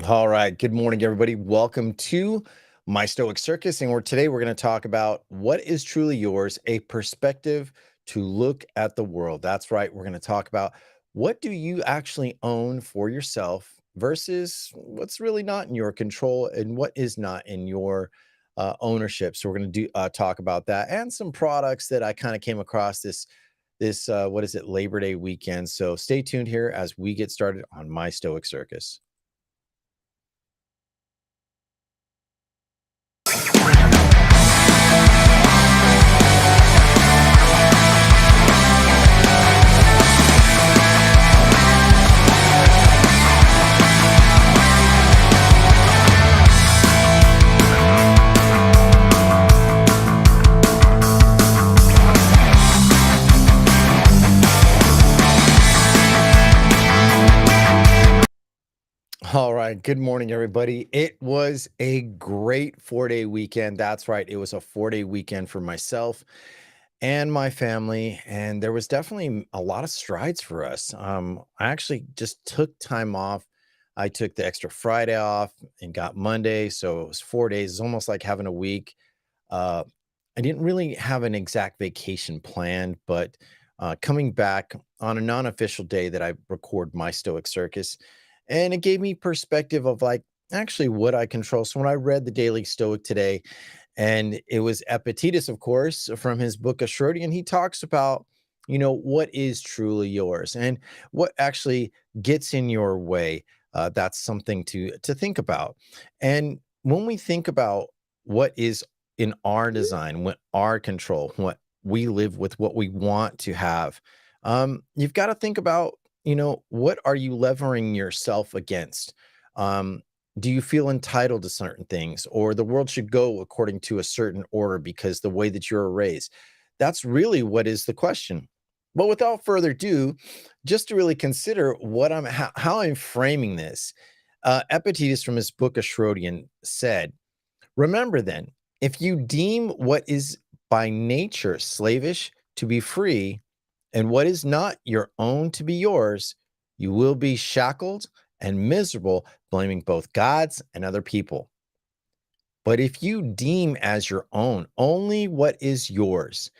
All right. Good morning, everybody. Welcome to my Stoic Circus. And today we're going to talk about what is truly yours, a perspective to look at the world. That's right. We're going to talk about what do you actually own for yourself versus what's really not in your control and what is not in your ownership. So we're going to talk about that and some products that I kind of came across this what is it, Labor Day weekend. So stay tuned here as we get started on my Stoic Circus. All right. Good morning, everybody. It was a great 4-day weekend. That's right. It was a 4-day weekend for myself and my family. And there was definitely a lot of strides for us. I actually just took time off. I took the extra Friday off and got Monday. So it was 4 days. It's almost like having a week. Uh, I didn't really have an exact vacation planned, but coming back on a non-official day that I record my Stoic Circus, and it gave me perspective of like actually what I control. So when I read the Daily Stoic today, and it was Epictetus, of course, from his book Ashrodian, he talks about what is truly yours and what actually gets in your way. That's something to think about. And when we think about what is in our design, what our control, what we live with, what we want to have, you've got to think about, what are you levering yourself against? Um, do you feel entitled to certain things, or the world should go according to a certain order because the way that you're raised? That's really what is the question. But without further ado, just to really consider how I'm framing this, Epictetus from his book Ashrodian said, "Remember then, if you deem what is by nature slavish to be free, and what is not your own to be yours, you will be shackled and miserable, blaming both gods and other people. But if you deem as your own only what is yours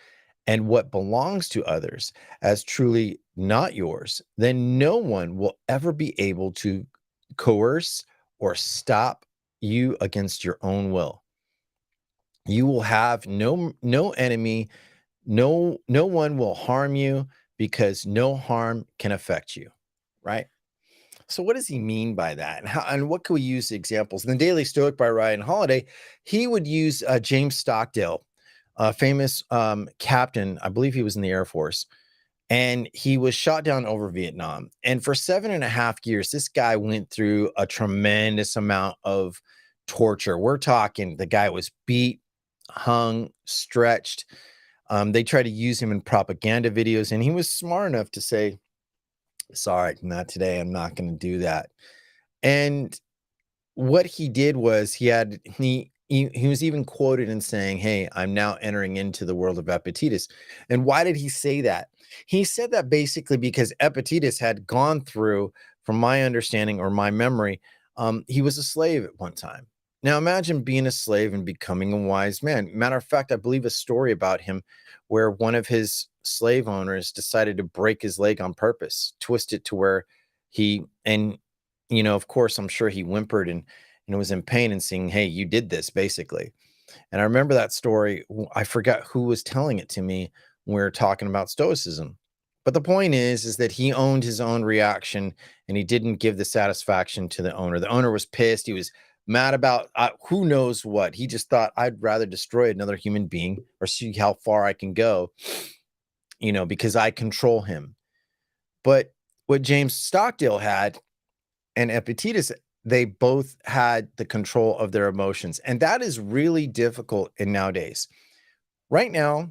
and what belongs to others as truly not yours, then no one will ever be able to coerce or stop you against your own will. You will have no enemy, no one will harm you because no harm can affect you," right? So what does he mean by that? And what can we use examples? In the Daily Stoic by Ryan Holiday, he would use James Stockdale, a famous captain. I believe he was in the Air Force, and he was shot down over Vietnam. And for 7.5 years, this guy went through a tremendous amount of torture. We're talking the guy was beat, hung, stretched. They tried to use him in propaganda videos, and he was smart enough to say, "Sorry, not today. I'm not going to do that." And what he did was he was even quoted in saying, "Hey, I'm now entering into the world of Epictetus." And why did he say that? He said that basically because Epictetus had gone through, from my understanding or my memory, he was a slave at one time. Now imagine being a slave and becoming a wise man. Matter of fact, I believe a story about him where one of his slave owners decided to break his leg on purpose, twist it to where he and of course, I'm sure he whimpered and was in pain and saying, "Hey, you did this," basically. And I remember that story. I forgot who was telling it to me when we were talking about stoicism. But the point is that he owned his own reaction and he didn't give the satisfaction to the owner. The owner was pissed. He was mad about who knows what. He just thought, I'd rather destroy another human being or see how far I can go, because I control him. But what James Stockdale had and Epictetus, they both had the control of their emotions. And that is really difficult in nowadays. Right now,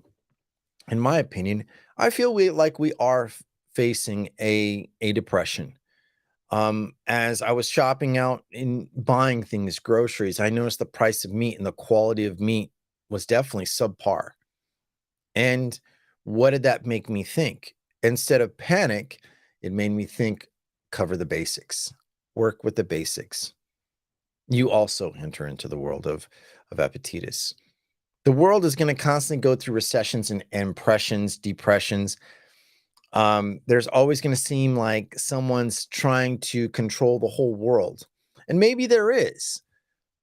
in my opinion, I feel we are facing a depression. As I was shopping out and buying things, groceries, I noticed the price of meat and the quality of meat was definitely subpar. And what did that make me think? Instead of panic, it made me think, cover the basics, work with the basics. you also enter into the world of Epictetus. The world is going to constantly go through recessions and impressions, depressions. There's always going to seem like someone's trying to control the whole world. And maybe there is,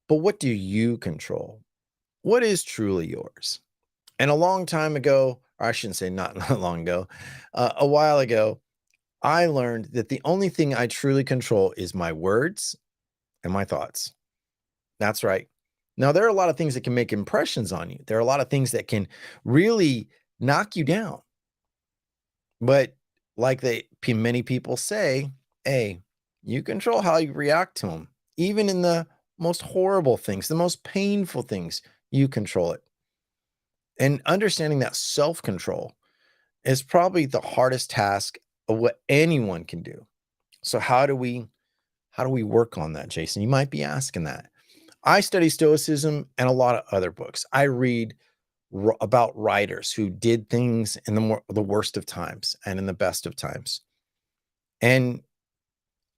but what do you control? What is truly yours? And a long time ago, or I shouldn't say not long ago, a while ago, I learned that the only thing I truly control is my words and my thoughts. That's right. Now, there are a lot of things that can make impressions on you. There are a lot of things that can really knock you down. But like many people say, hey, you control how you react to them. Even in the most horrible things, the most painful things, you control it. And understanding that self-control is probably the hardest task of what anyone can do. So how do we work on that, Jason? You might be asking that. I study Stoicism and a lot of other books. I read about writers who did things in the worst of times and in the best of times. And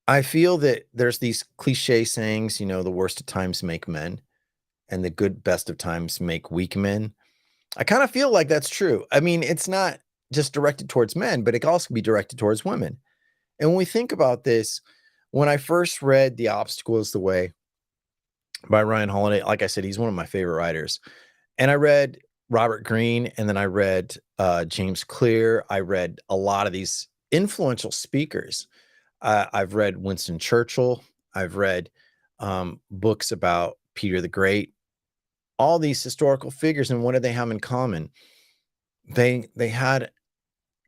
I feel that there's these cliche sayings, the worst of times make men and the best of times make weak men. I kind of feel like that's true. I mean, it's not just directed towards men, but it can also be directed towards women. And when we think about this, when I first read The Obstacle is the Way by Ryan Holiday, like I said, he's one of my favorite writers. And I read Robert Greene, and then I read James Clear. I read a lot of these influential speakers. I've read Winston Churchill. I've read books about Peter the Great. All these historical figures, and what did they have in common? They had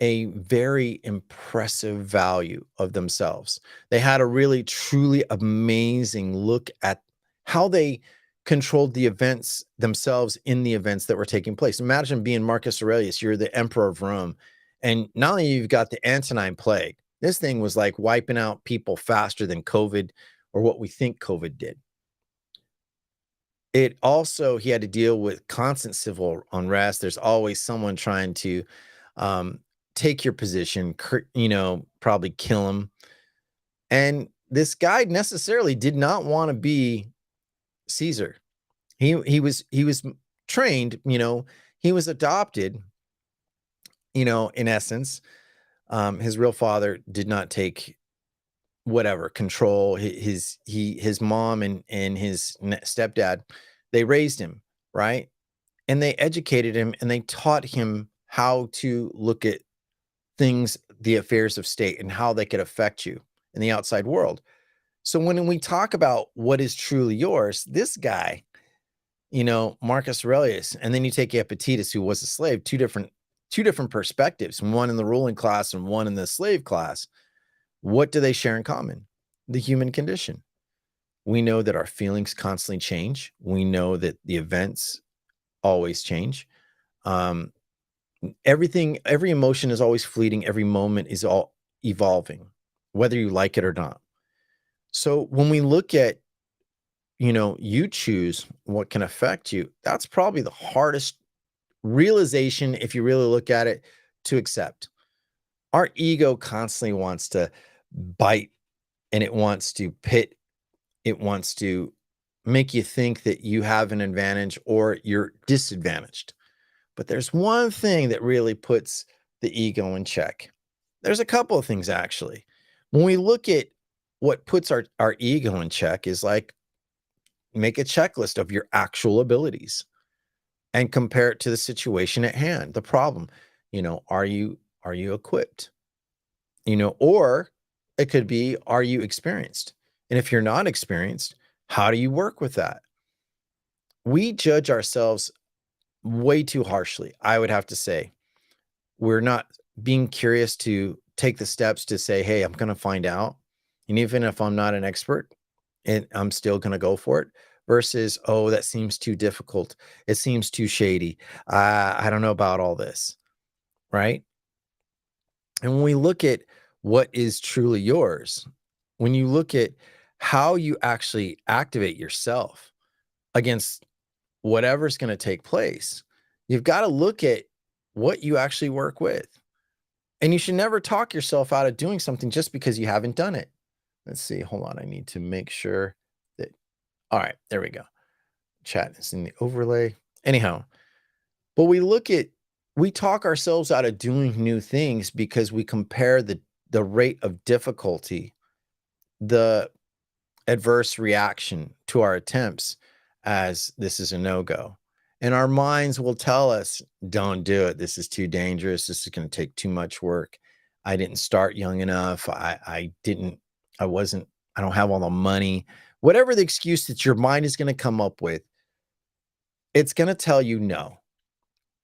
a very impressive value of themselves. They had a really, truly amazing look at how they controlled the events themselves in the events that were taking place. Imagine being Marcus Aurelius, you're the emperor of Rome, and not only you've got the Antonine Plague, this thing was like wiping out people faster than COVID or what we think COVID did. It also, he had to deal with constant civil unrest. There's always someone trying to um, take your position, probably kill him. And this guy necessarily did not want to be Caesar. He was trained, he was adopted, in essence. His real father did not take whatever control. His mom and his stepdad, they raised him, right? And they educated him and they taught him how to look at things, the affairs of state, and how they could affect you in the outside world. So when we talk about what is truly yours, this guy, Marcus Aurelius, and then you take Epictetus, who was a slave, two different perspectives, one in the ruling class and one in the slave class. What do they share in common? The human condition. We know that our feelings constantly change. We know that the events always change. Every emotion is always fleeting. Every moment is all evolving, whether you like it or not. So when we look at, you choose what can affect you, that's probably the hardest realization, if you really look at it, to accept. Our ego constantly wants to bite and it wants to pit. It wants to make you think that you have an advantage or you're disadvantaged. But there's one thing that really puts the ego in check. There's a couple of things, actually. When we look at what puts our ego in check is like, make a checklist of your actual abilities and compare it to the situation at hand, the problem. Are you equipped? Or it could be, are you experienced? And if you're not experienced, how do you work with that? We judge ourselves way too harshly, I would have to say. We're not being curious to take the steps to say, hey, I'm going to find out. And even if I'm not an expert, and I'm still going to go for it, versus, oh, that seems too difficult. It seems too shady. I don't know about all this. Right. And when we look at what is truly yours, when you look at how you actually activate yourself against whatever's going to take place, you've got to look at what you actually work with. And you should never talk yourself out of doing something just because you haven't done it. Let's see. Hold on. I need to make sure that All right, there we go. Chat is in the overlay. Anyhow, but we talk ourselves out of doing new things because we compare the rate of difficulty, the adverse reaction to our attempts as this is a no-go. And our minds will tell us, don't do it. This is too dangerous. This is going to take too much work. I didn't start young enough. I wasn't, I don't have all the money. Whatever the excuse that your mind is going to come up with, it's going to tell you no.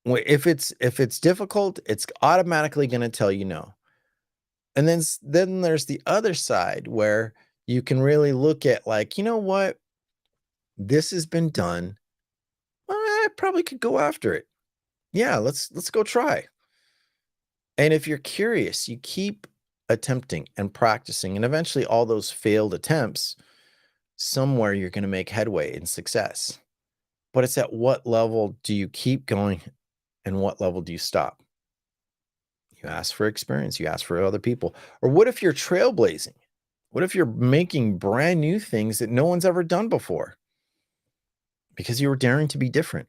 If it's difficult, it's automatically going to tell you no. And then there's the other side where you can really look at like, you know what? This has been done. I probably could go after it. Yeah, let's go try. And if you're curious, you keep attempting and practicing, and eventually all those failed attempts, somewhere you're going to make headway in success. But it's at what level do you keep going and what level do you stop? You ask for experience, you ask for other people. Or what if you're trailblazing? What if you're making brand new things that no one's ever done before? Because you were daring to be different.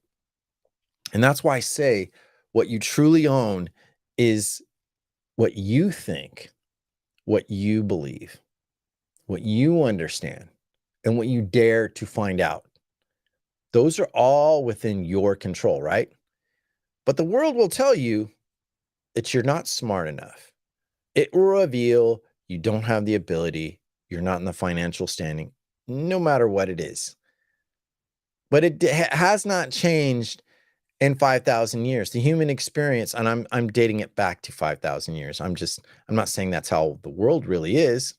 And that's why I say what you truly own is what you think, what you believe, what you understand, and what you dare to find out. Those are all within your control, right? But the world will tell you that you're not smart enough. It will reveal you don't have the ability, you're not in the financial standing, no matter what it is. But it has not changed in 5,000 years. The human experience, and I'm dating it back to 5,000 years. I'm not saying that's how the world really is.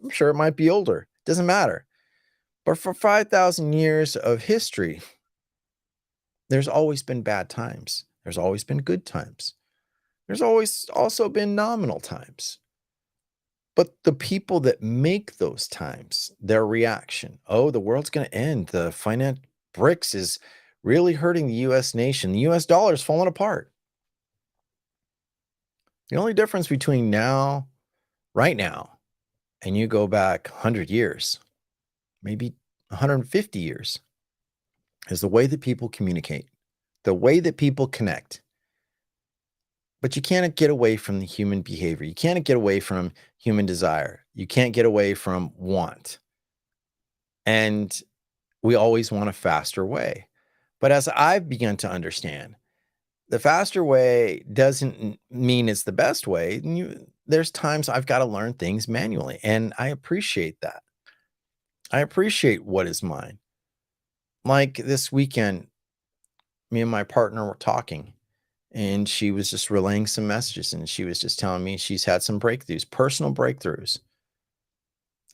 I'm sure it might be older. Doesn't matter. But for 5,000 years of history, there's always been bad times. There's always been good times. There's always also been nominal times. But the people that make those times, their reaction, oh, the world's going to end. The finance bricks is really hurting the US nation. The US dollar is falling apart. The only difference between now, right now, and you go back 100 years, maybe 150 years, is the way that people communicate, the way that people connect. But you can't get away from the human behavior. You can't get away from human desire. You can't get away from want. And we always want a faster way. But as I've begun to understand, the faster way doesn't mean it's the best way. There's times I've got to learn things manually, and I appreciate that. I appreciate what is mine. Like this weekend, me and my partner were talking, and she was just relaying some messages, and she was just telling me she's had some breakthroughs, personal breakthroughs.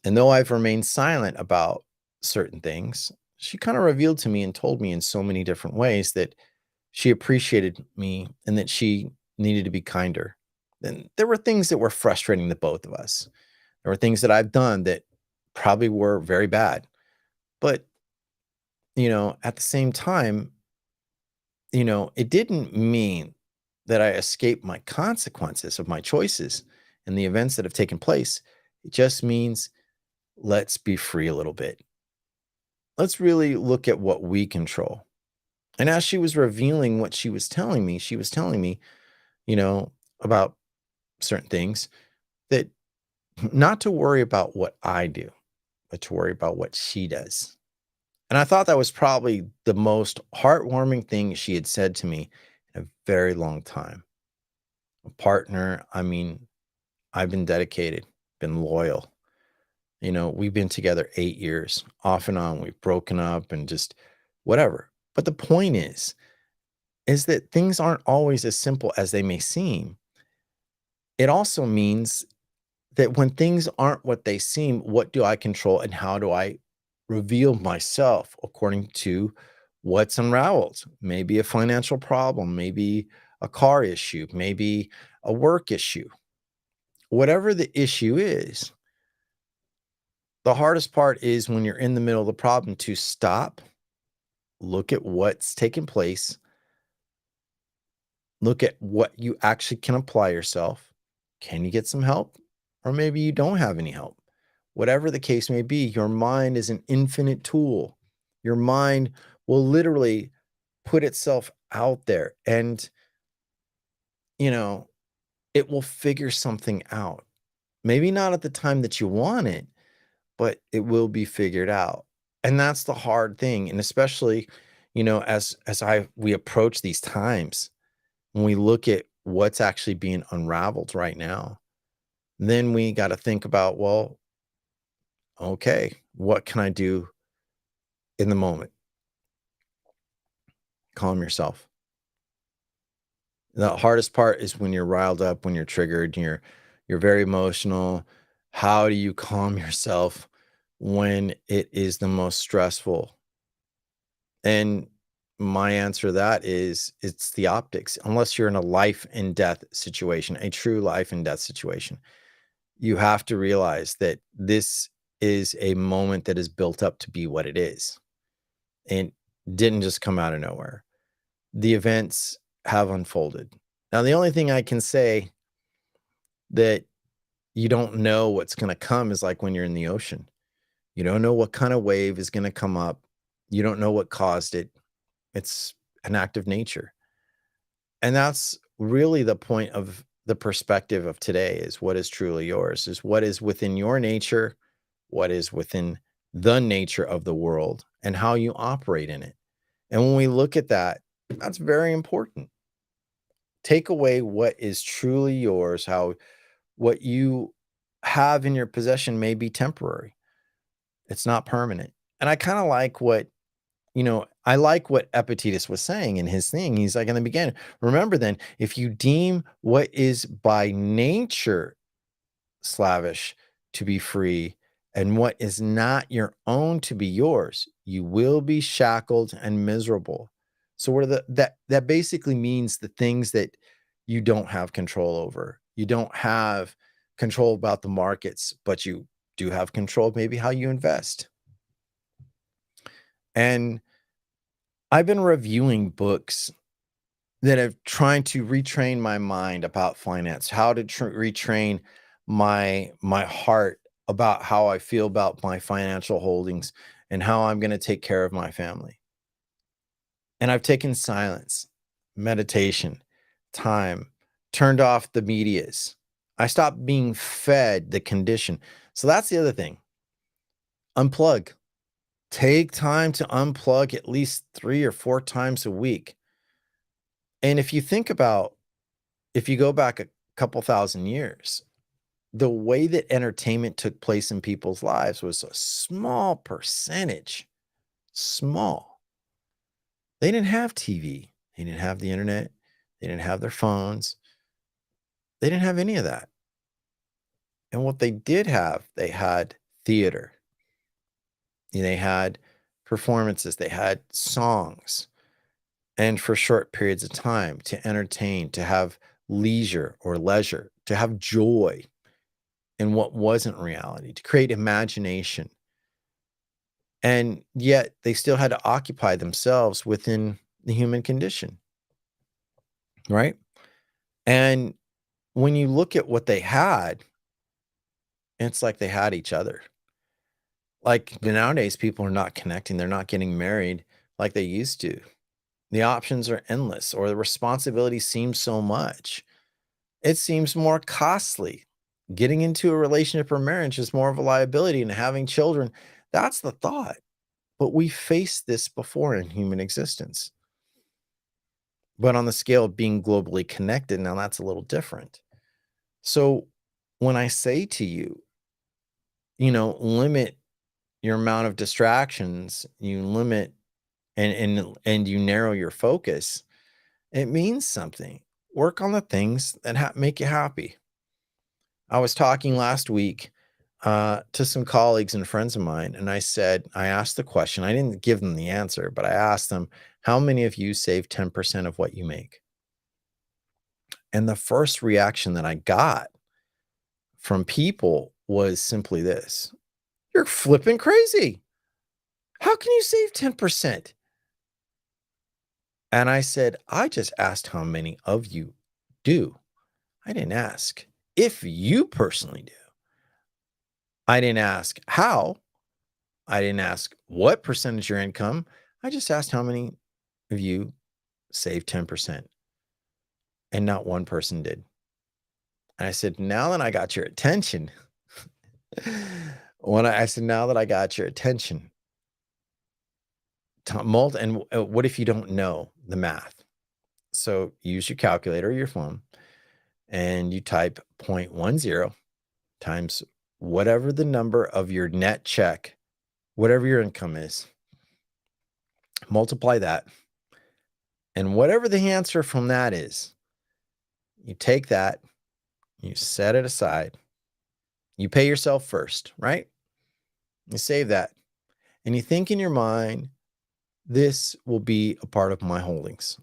And though I've remained silent about certain things, she kind of revealed to me and told me in so many different ways that she appreciated me and that she needed to be kinder. And there were things that were frustrating the both of us. There were things that I've done that probably were very bad. But, at the same time, it didn't mean that I escaped my consequences of my choices and the events that have taken place. It just means let's be free a little bit. Let's really look at what we control. And as she was revealing what she was telling me, about certain things that not to worry about what I do, but to worry about what she does. And I thought that was probably the most heartwarming thing she had said to me in a very long time. A partner, I mean, I've been dedicated, been loyal. We've been together 8 years, off and on. We've broken up and just whatever. But the point is that things aren't always as simple as they may seem. It also means that when things aren't what they seem, what do I control and how do I reveal myself according to what's unraveled? Maybe a financial problem, maybe a car issue, maybe a work issue. Whatever the issue is, the hardest part is when you're in the middle of the problem to stop, look at what's taking place, look at what you actually can apply yourself. Can you get some help? Or maybe you don't have any help. Whatever the case may be, your mind is an infinite tool. Your mind will literally put itself out there and, you know, it will figure something out. Maybe not at the time that you want it, but it will be figured out. And that's the hard thing. And especially, as we approach these times, when we look at what's actually being unraveled right now, then we got to think about, well, okay, what can I do in the moment? Calm yourself. The hardest part is when you're riled up, when you're triggered, you're very emotional. How do you calm yourself when it is the most stressful? And my answer to that is it's the optics. Unless you're in a life and death situation, a true life and death situation, you have to realize that this is a moment that is built up to be what it is and didn't just come out of nowhere. The events have unfolded. Now, the only thing I can say that you don't know what's going to come is like when you're in the ocean. You don't know what kind of wave is going to come up. You don't know what caused it. It's an act of nature. And that's really the point of the perspective of today is what is truly yours, is what is within your nature, what is within the nature of the world, and how you operate in it. And when we look at that, that's very important. Take away what is truly yours, how what you have in your possession may be temporary. It's not permanent. And I kind of like I like what Epictetus was saying in his thing. He's like, in the beginning, remember then, if you deem what is by nature slavish to be free, and what is not your own to be yours, you will be shackled and miserable. So what are that basically means the things that you don't have control over. You don't have control about the markets, but you do have control of maybe how you invest. And I've been reviewing books that have trying to retrain my mind about finance, how to retrain my heart about how I feel about my financial holdings and how I'm going to take care of my family. And I've taken silence, meditation, time, turned off the medias. I stopped being fed the condition. So that's the other thing. Unplug. Take time to unplug at least 3 or 4 times a week. And if you think about, if you go back a couple thousand years, the way that entertainment took place in people's lives was a small percentage. Small. They didn't have TV. They didn't have the internet. They didn't have their phones. They didn't have any of that. And what they did have, they had theater. They had performances. They had songs. And for short periods of time to entertain, to have leisure or leisure, to have joy in what wasn't reality, to create imagination. And yet they still had to occupy themselves within the human condition, right? And when you look at what they had, it's like they had each other. Like nowadays, people are not connecting, they're not getting married like they used to. The options are endless, or the responsibility seems so much. It seems more costly. Getting into a relationship or marriage is more of a liability, and having children, that's the thought. But we faced this before in human existence. But on the scale of being globally connected, now that's a little different. So when I say to you, limit your amount of distractions, you limit and you narrow your focus, it means something. Work on the things that make you happy. I was talking last week to some colleagues and friends of mine, and I asked the question. I didn't give them the answer, but I asked them, how many of you save 10% of what you make? And the first reaction that I got from people was simply this: you're flipping crazy. How can you save 10%? And I said, I just asked how many of you do. I didn't ask if you personally do. I didn't ask how. I didn't ask what percentage of your income. I just asked how many of you saved 10%. And not one person did. And I said, now that I got your attention, I said, now that I got your attention, and what if you don't know the math? So use your calculator or your phone and you type 0.10 times whatever the number of your net check, whatever your income is, multiply that. And whatever the answer from that is, you take that, you set it aside, you pay yourself first, right? You save that. And you think in your mind, this will be a part of my holdings.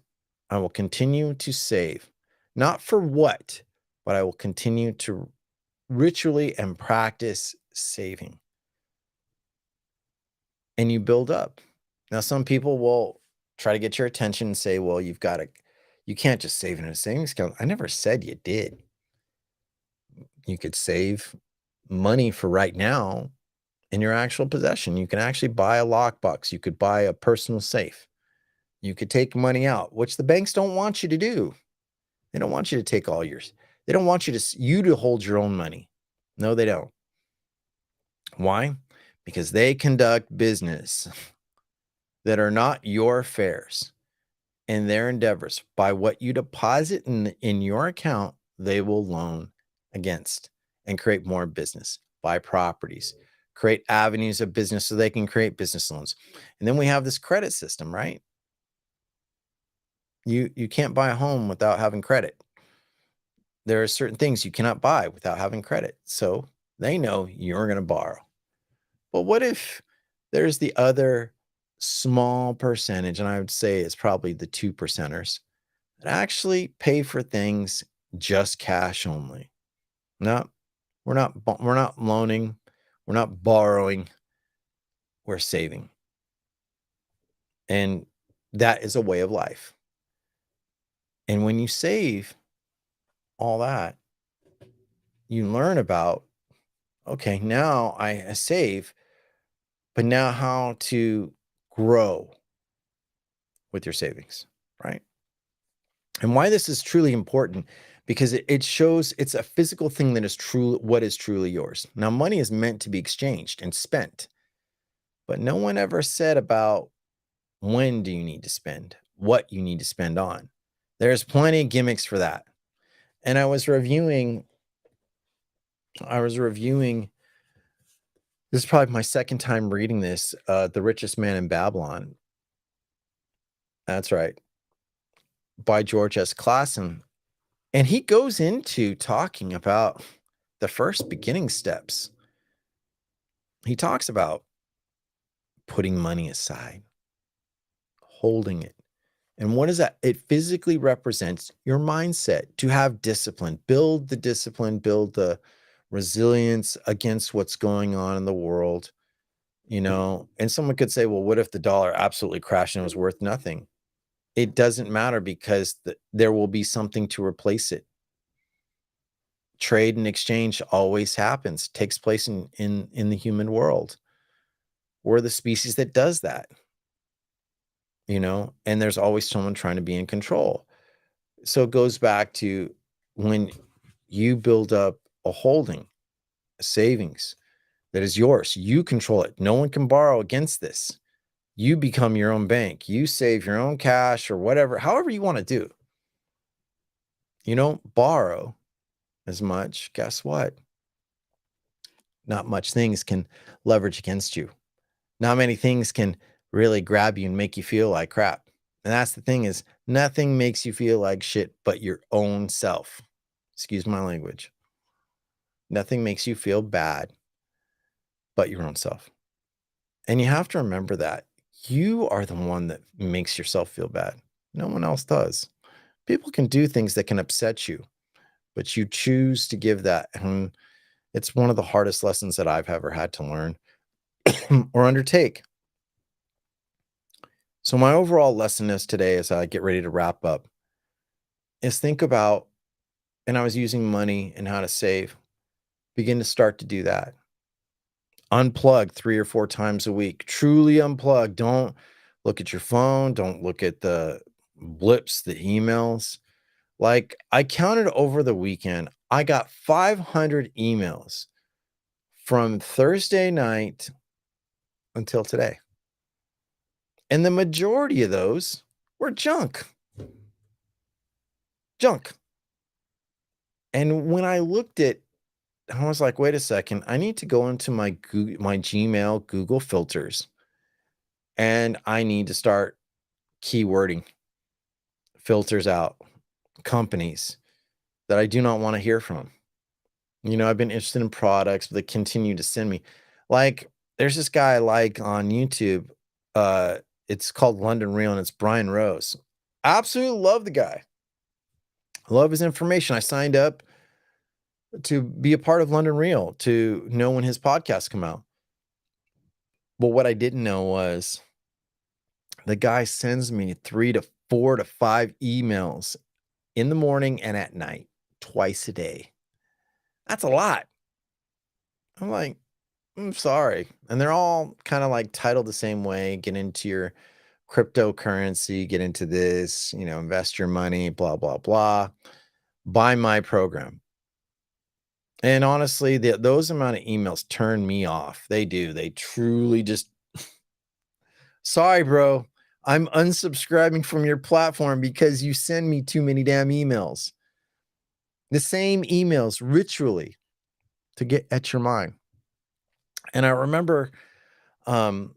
I will continue to save, not for what, but I will continue to ritually and practice saving. And you build up. Now, some people will try to get your attention and say, well, you can't just save in a savings account. I never said you did. You could save money for right now in your actual possession. You can actually buy a lockbox. You could buy a personal safe. You could take money out, which the banks don't want you to do. They don't want you to take all yours. They don't want you to hold your own money. No, they don't. Why? Because they conduct business that are not your affairs in their endeavors. By what you deposit in your account, they will loan against and create more business, buy properties, create avenues of business so they can create business loans. And then we have this credit system, right? You can't buy a home without having credit. There are certain things you cannot buy without having credit. So they know you're going to borrow. But what if there's the other small percentage, and I would say it's probably the 2%ers, that actually pay for things just cash only? No, we're not loaning, we're not borrowing, we're saving. And that is a way of life. And when you save all that, you learn about, okay, now I save, but now how to grow with your savings, right? And why this is truly important, because it shows it's a physical thing that is true, what is truly yours. Now, money is meant to be exchanged and spent, but no one ever said about when do you need to spend, what you need to spend on. There's plenty of gimmicks for that. And I was reviewing, this is probably my second time reading this, The Richest Man in Babylon. That's right. By George S. Clason. And he goes into talking about the first beginning steps. He talks about putting money aside, holding it. And what is that? It physically represents your mindset to have discipline, build the resilience against what's going on in the world, and someone could say, well, what if the dollar absolutely crashed and it was worth nothing? It doesn't matter, because there will be something to replace it. Trade and exchange always happens, takes place in the human world. We're the species that does that, and there's always someone trying to be in control. So it goes back to when you build up a holding, a savings that is yours, you control it. No one can borrow against this. You become your own bank. You save your own cash or whatever, however you want to do. You don't borrow as much. Guess what? Not much things can leverage against you. Not many things can really grab you and make you feel like crap. And that's the thing, is nothing makes you feel like shit but your own self. Excuse my language. Nothing makes you feel bad but your own self. And you have to remember that you are the one that makes yourself feel bad. No one else does. People can do things that can upset you, but you choose to give that. And it's one of the hardest lessons that I've ever had to learn or undertake. So my overall lesson is today, as I get ready to wrap up, is think about, and I was using money and how to save, begin to start to do that. Unplug 3 or 4 times a week. Truly unplug. Don't look at your phone. Don't look at the blips, the emails. Like, I counted over the weekend, I got 500 emails from Thursday night until today. And the majority of those were junk. Junk. And when I looked at I was like, "Wait a second, I need to go into my Gmail Google filters, and I need to start keywording filters out companies that I do not wanna hear from." I've been interested in products that continue to send me like, there's this guy I like on YouTube, uh, it's called London Real, and it's Brian Rose. Absolutely love the guy. Love his information. I signed up to be a part of London Real to know when his podcasts come out. But what I didn't know was the guy sends me 3 to 4 to 5 emails in the morning and at night, twice a day. That's a lot. I'm like, "I'm sorry." And they're all kinda, like, titled the same way, "Get into your cryptocurrency, get into this, invest your money, blah, blah, blah. Buy my program." And honestly, those amount of emails turn me off. They do. They truly just "Sorry, bro. I'm unsubscribing from your platform because you send me too many damn emails." The same emails ritually to get at your mind. And I remember, um,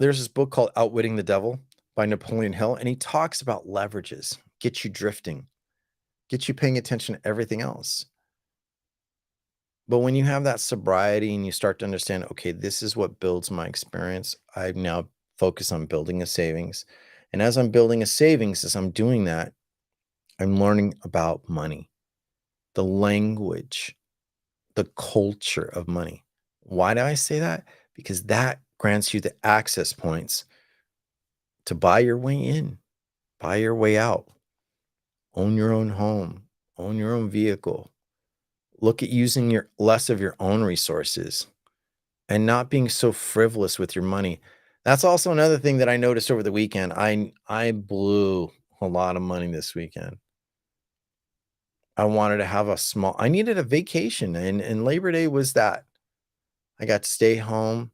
there's this book called Outwitting the Devil by Napoleon Hill, and he talks about leverages, get you drifting, get you paying attention to everything else. But when you have that sobriety and you start to understand, okay, this is what builds my experience, I now focus on building a savings. And as I'm building a savings, as I'm doing that, I'm learning about money, the language, the culture of money. Why do I say that? Because that grants you the access points to buy your way in, buy your way out, own your own home, own your own vehicle. Look at using your less of your own resources and not being so frivolous with your money. That's also another thing that I noticed over the weekend. I blew a lot of money this weekend. I wanted to have I needed a vacation, and Labor Day was that. I got to stay home.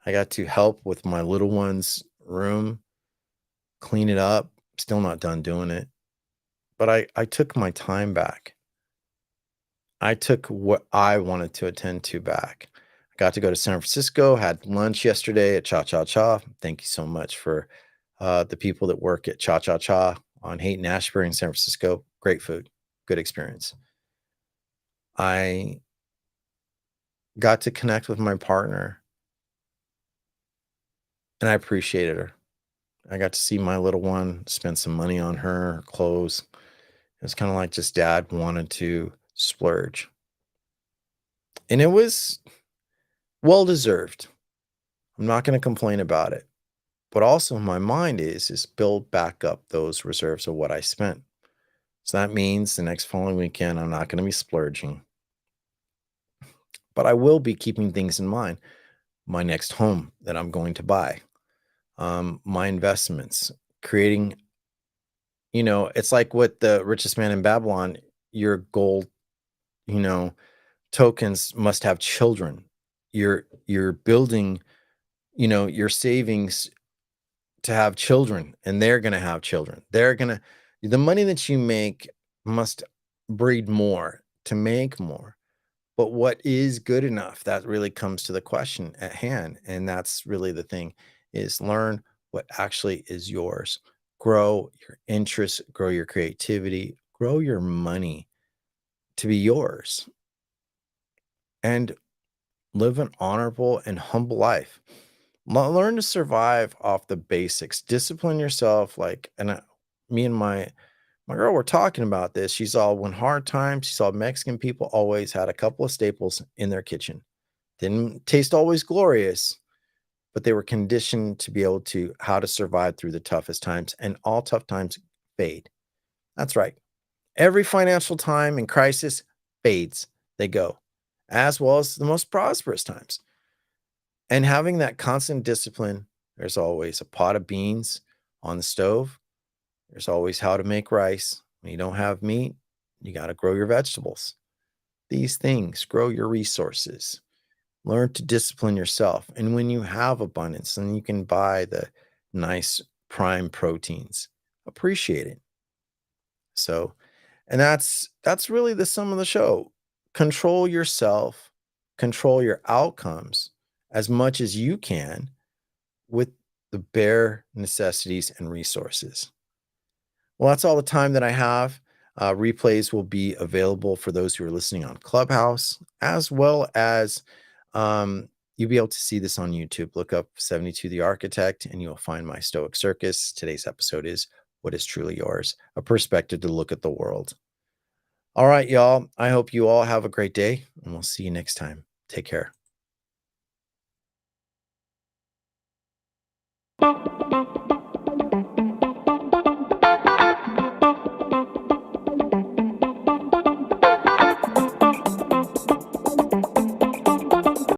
I got to help with my little one's room, clean it up. Still not done doing it, but I took my time back. I took what I wanted to attend to back. I got to go to San Francisco, had lunch yesterday at Cha Cha Cha. Thank you so much for the people that work at Cha Cha Cha on Haight and Ashbury in San Francisco. Great food, good experience. I got to connect with my partner and I appreciated her. I got to see my little one, spend some money on her clothes. It's kind of like just dad wanted to splurge. And it was well deserved. I'm not going to complain about it. But also in my mind is build back up those reserves of what I spent. So that means the next following weekend, I'm not going to be splurging, but I will be keeping things in mind. My next home that I'm going to buy, my investments, creating, it's like what the richest man in Babylon, your gold, you know, tokens must have children. You're building, your savings to have children, and they're gonna have children. The money that you make must breed more to make more. But what is good enough? That really comes to the question at hand, and that's really the thing, is learn what actually is yours. Grow your interests, grow your creativity, grow your money to be yours, and live an honorable and humble life. Learn to survive off the basics. Discipline yourself. Me and my girl were talking about this. She saw when hard times, she saw Mexican people always had a couple of staples in their kitchen. Didn't taste always glorious, but they were conditioned to be able to how to survive through the toughest times, and all tough times fade. That's right. Every financial time and crisis fades. They go, as well as the most prosperous times. And having that constant discipline, there's always a pot of beans on the stove. There's always how to make rice. When you don't have meat, you got to grow your vegetables. These things grow your resources. Learn to discipline yourself. And when you have abundance, then you can buy the nice prime proteins. Appreciate it. So, and that's really the sum of the show. Control yourself, control your outcomes as much as you can with the bare necessities and resources. Well, that's all the time that I have. Replays will be available for those who are listening on Clubhouse, as well as um, you'll be able to see this on YouTube. Look up 72 The Architect, and you'll find my Stoic Circus. Today's episode is What is Truly Yours? A Perspective to Look at the World. All right, y'all. I hope you all have a great day, and we'll see you next time. Take care.